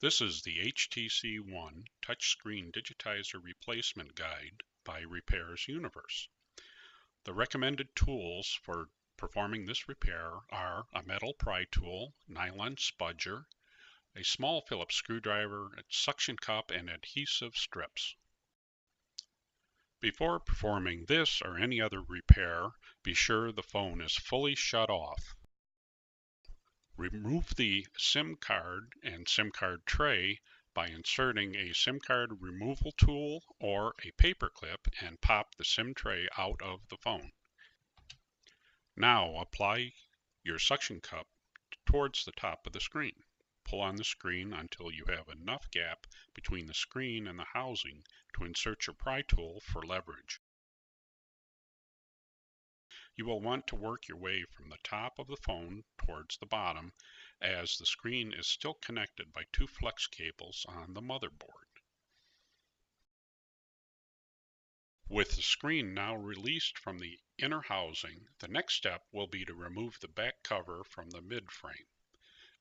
This is the HTC One Touchscreen Digitizer Replacement Guide by Repairs Universe. The recommended tools for performing this repair are a metal pry tool, nylon spudger, a small Phillips screwdriver, a suction cup, and adhesive strips. Before performing this or any other repair, be sure the phone is fully shut off. Remove the SIM card and SIM card tray by inserting a SIM card removal tool or a paper clip and pop the SIM tray out of the phone. Now apply your suction cup towards the top of the screen. Pull on the screen until you have enough gap between the screen and the housing to insert your pry tool for leverage. You will want to work your way from the top of the phone towards the bottom, as the screen is still connected by two flex cables on the motherboard. With the screen now released from the inner housing, the next step will be to remove the back cover from the mid-frame.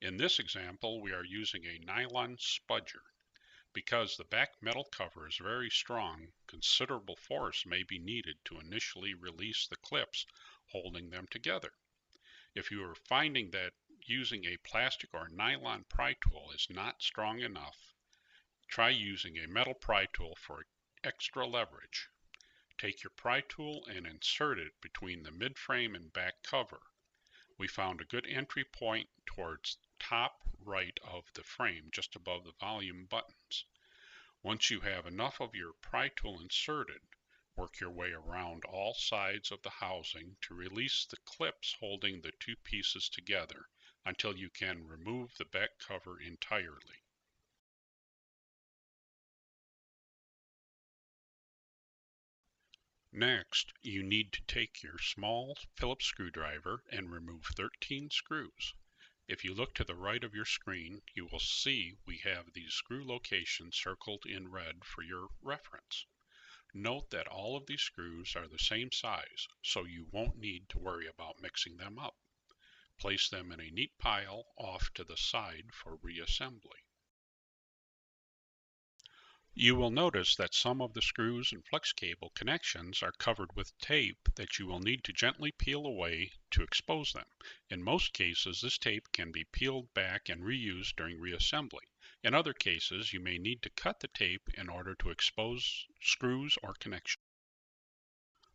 In this example, we are using a nylon spudger. Because the back metal cover is very strong, considerable force may be needed to initially release the clips holding them together. If you are finding that using a plastic or nylon pry tool is not strong enough, try using a metal pry tool for extra leverage. Take your pry tool and insert it between the mid-frame and back cover. We found a good entry point towards top right of the frame, just above the volume buttons. Once you have enough of your pry tool inserted, work your way around all sides of the housing to release the clips holding the two pieces together until you can remove the back cover entirely. Next, you need to take your small Phillips screwdriver and remove 13 screws. If you look to the right of your screen, you will see we have these screw locations circled in red for your reference. Note that all of these screws are the same size, so you won't need to worry about mixing them up. Place them in a neat pile off to the side for reassembly. You will notice that some of the screws and flex cable connections are covered with tape that you will need to gently peel away to expose them. In most cases, this tape can be peeled back and reused during reassembly. In other cases, you may need to cut the tape in order to expose screws or connections.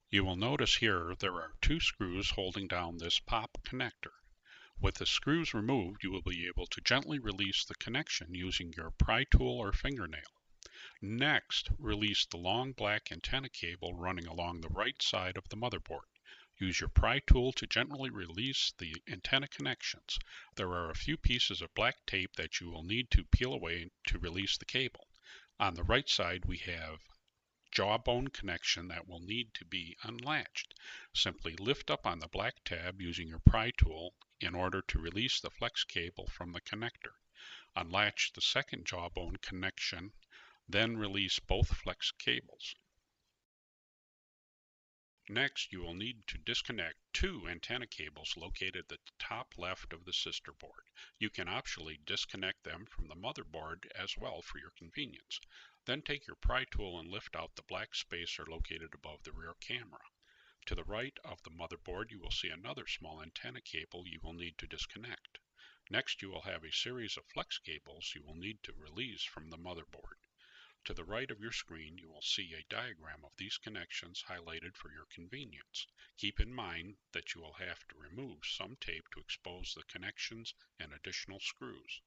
You will notice here there are two screws holding down this pop connector. With the screws removed, you will be able to gently release the connection using your pry tool or fingernail. Next, release the long black antenna cable running along the right side of the motherboard. Use your pry tool to gently release the antenna connections. There are a few pieces of black tape that you will need to peel away to release the cable. On the right side, we have jawbone connection that will need to be unlatched. Simply lift up on the black tab using your pry tool in order to release the flex cable from the connector. Unlatch the second jawbone connection, then release both flex cables. Next, you will need to disconnect two antenna cables located at the top left of the sister board. You can optionally disconnect them from the motherboard as well for your convenience. Then take your pry tool and lift out the black spacer located above the rear camera. To the right of the motherboard, you will see another small antenna cable you will need to disconnect. Next, you will have a series of flex cables you will need to release from the motherboard. To the right of your screen, you will see a diagram of these connections highlighted for your convenience. Keep in mind that you will have to remove some tape to expose the connections and additional screws.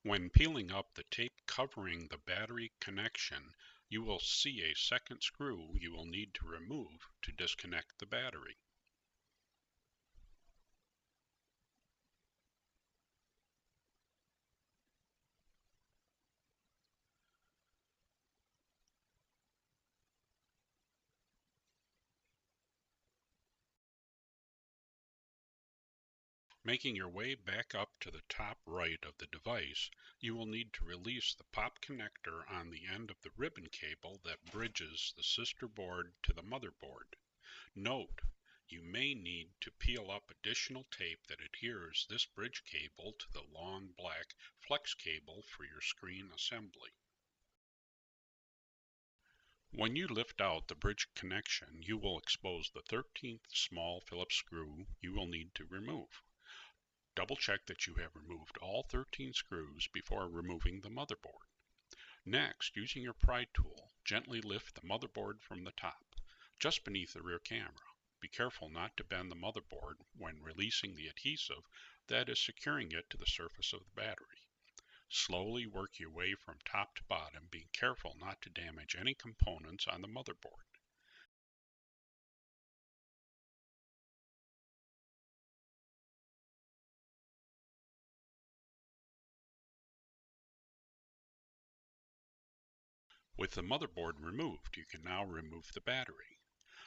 When peeling up the tape covering the battery connection, you will see a second screw you will need to remove to disconnect the battery. Making your way back up to the top right of the device, you will need to release the pop connector on the end of the ribbon cable that bridges the sister board to the motherboard. Note, you may need to peel up additional tape that adheres this bridge cable to the long black flex cable for your screen assembly. When you lift out the bridge connection, you will expose the 13th small Phillips screw you will need to remove. Double check that you have removed all 13 screws before removing the motherboard. Next, using your pry tool, gently lift the motherboard from the top, just beneath the rear camera. Be careful not to bend the motherboard when releasing the adhesive that is securing it to the surface of the battery. Slowly work your way from top to bottom, being careful not to damage any components on the motherboard. With the motherboard removed, you can now remove the battery.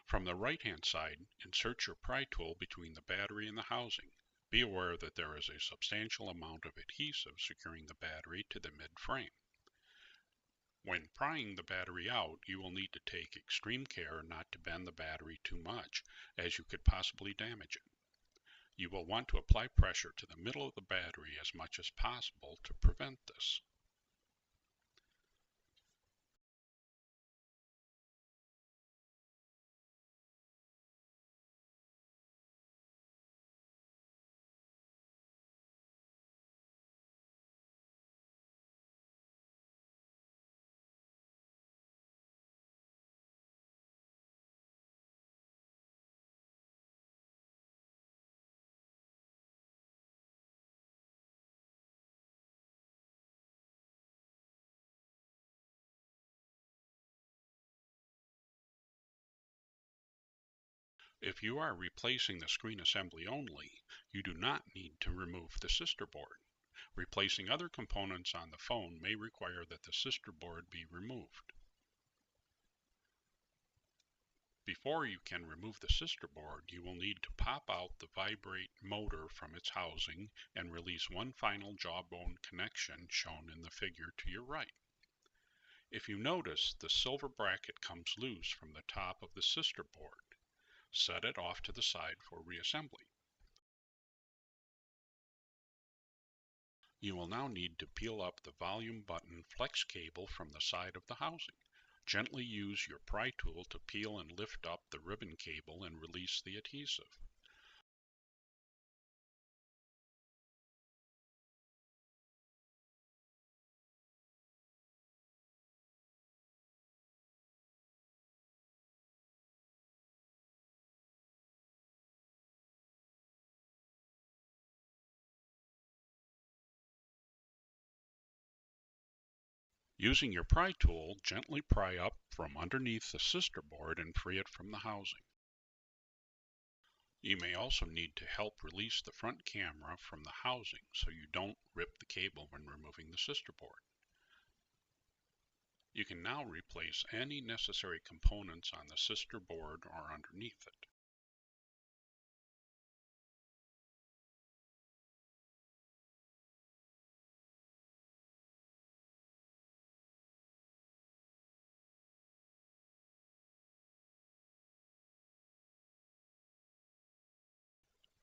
From the right-hand side, insert your pry tool between the battery and the housing. Be aware that there is a substantial amount of adhesive securing the battery to the mid-frame. When prying the battery out, you will need to take extreme care not to bend the battery too much, as you could possibly damage it. You will want to apply pressure to the middle of the battery as much as possible to prevent this. If you are replacing the screen assembly only, you do not need to remove the sister board. Replacing other components on the phone may require that the sister board be removed. Before you can remove the sister board, you will need to pop out the vibrate motor from its housing and release one final jawbone connection shown in the figure to your right. If you notice, the silver bracket comes loose from the top of the sister board. Set it off to the side for reassembly. You will now need to peel up the volume button flex cable from the side of the housing. Gently use your pry tool to peel and lift up the ribbon cable and release the adhesive. Using your pry tool, gently pry up from underneath the sister board and free it from the housing. You may also need to help release the front camera from the housing so you don't rip the cable when removing the sister board. You can now replace any necessary components on the sister board or underneath it.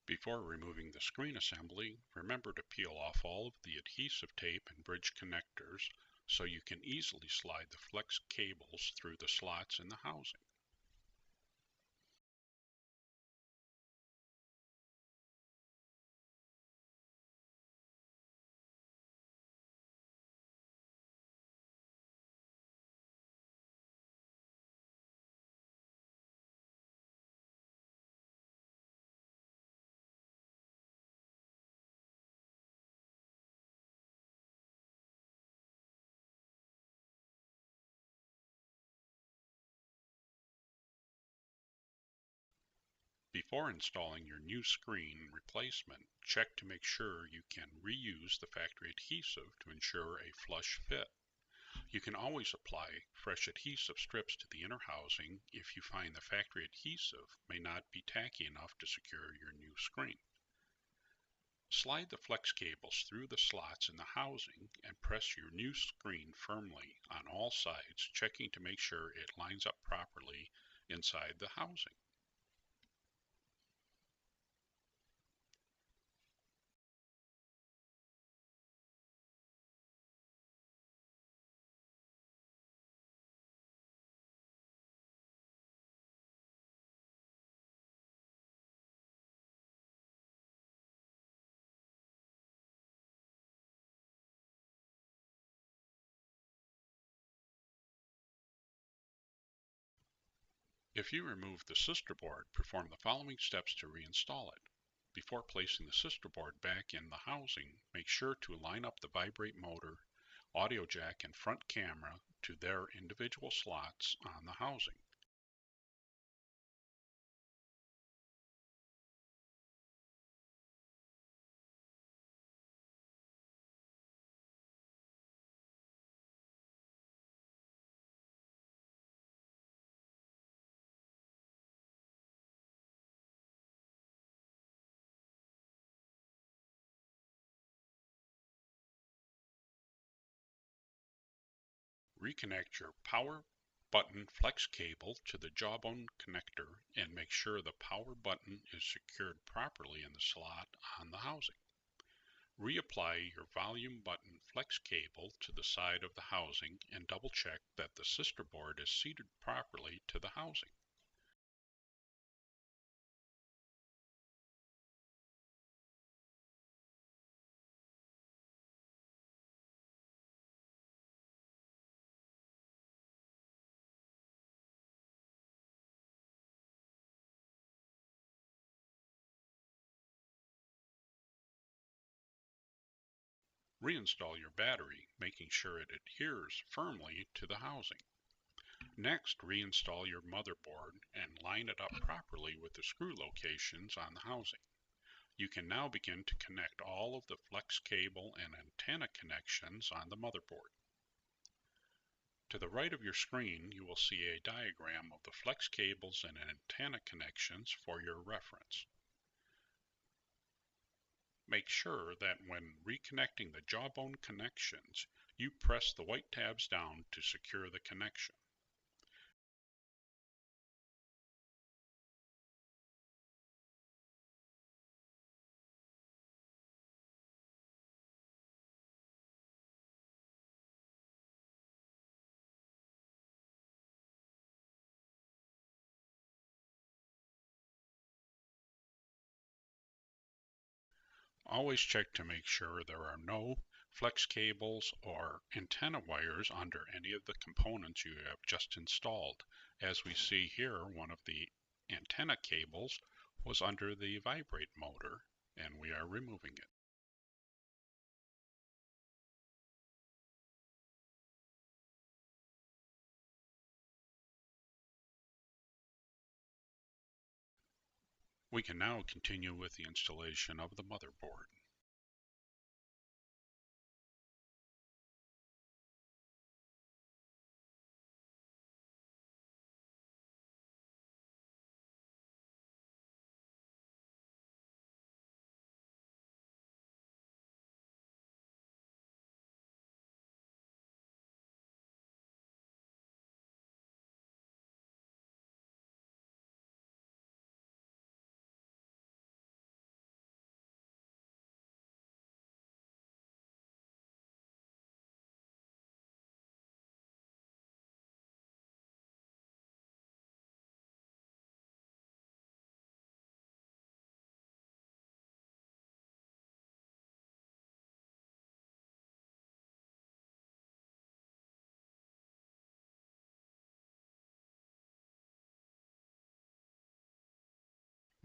Before removing the screen assembly, remember to peel off all of the adhesive tape and bridge connectors so you can easily slide the flex cables through the slots in the housing. Before installing your new screen replacement, check to make sure you can reuse the factory adhesive to ensure a flush fit. You can always apply fresh adhesive strips to the inner housing if you find the factory adhesive may not be tacky enough to secure your new screen. Slide the flex cables through the slots in the housing and press your new screen firmly on all sides, checking to make sure it lines up properly inside the housing. If you remove the sister board, perform the following steps to reinstall it. Before placing the sister board back in the housing, make sure to line up the vibrate motor, audio jack, and front camera to their individual slots on the housing. Reconnect your power button flex cable to the jawbone connector and make sure the power button is secured properly in the slot on the housing. Reapply your volume button flex cable to the side of the housing and double check that the sister board is seated properly to the housing. Reinstall your battery, making sure it adheres firmly to the housing. Next, reinstall your motherboard and line it up properly with the screw locations on the housing. You can now begin to connect all of the flex cable and antenna connections on the motherboard. To the right of your screen, you will see a diagram of the flex cables and antenna connections for your reference. Make sure that when reconnecting the jawbone connections, you press the white tabs down to secure the connection. Always check to make sure there are no flex cables or antenna wires under any of the components you have just installed. As we see here, one of the antenna cables was under the vibrate motor, and we are removing it. We can now continue with the installation of the motherboard.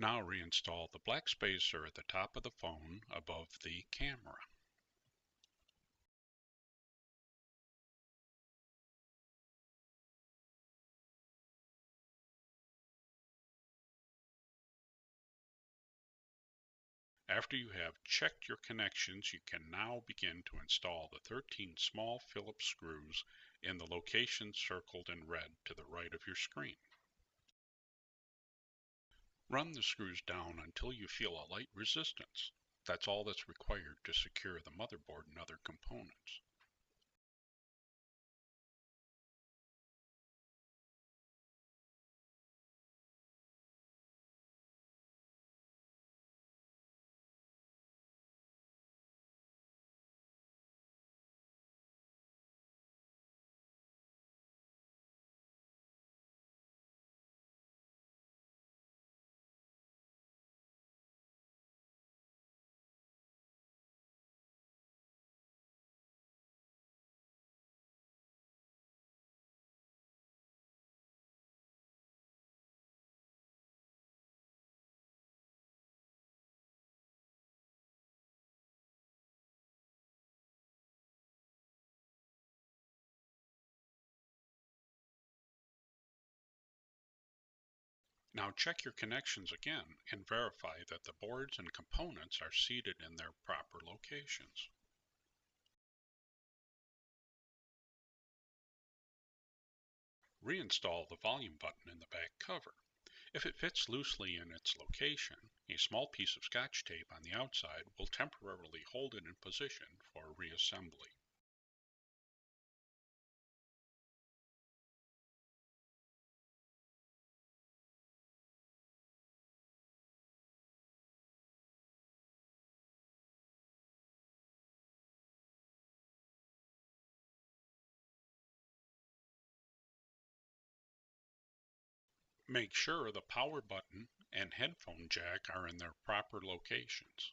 Now reinstall the black spacer at the top of the phone above the camera. After you have checked your connections, you can now begin to install the 13 small Phillips screws in the locations circled in red to the right of your screen. Run the screws down until you feel a light resistance. That's all that's required to secure the motherboard and other components. Now check your connections again and verify that the boards and components are seated in their proper locations. Reinstall the volume button in the back cover. If it fits loosely in its location, a small piece of Scotch tape on the outside will temporarily hold it in position for reassembly. Make sure the power button and headphone jack are in their proper locations.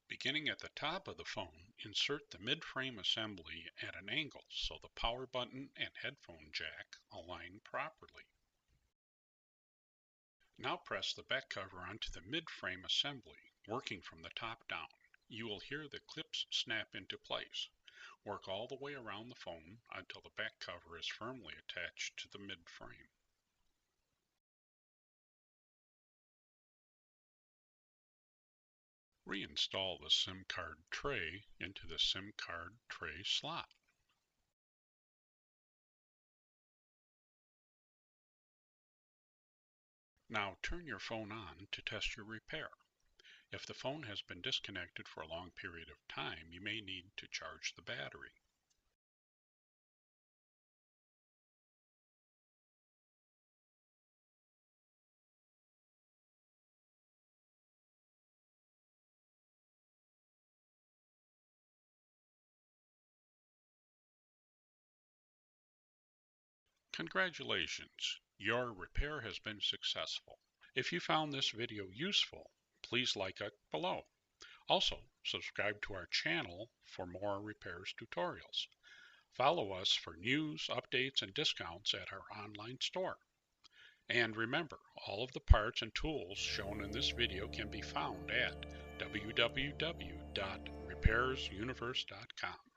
Beginning at the top of the phone, insert the mid-frame assembly at an angle so the power button and headphone jack align properly. Now press the back cover onto the mid-frame assembly, working from the top down. You will hear the clips snap into place. Work all the way around the phone until the back cover is firmly attached to the mid-frame. Reinstall the SIM card tray into the SIM card tray slot. Now turn your phone on to test your repair. If the phone has been disconnected for a long period of time, you may need to charge the battery. Congratulations, your repair has been successful. If you found this video useful, please like it below. Also, subscribe to our channel for more repairs tutorials. Follow us for news, updates, and discounts at our online store. And remember, all of the parts and tools shown in this video can be found at www.repairsuniverse.com.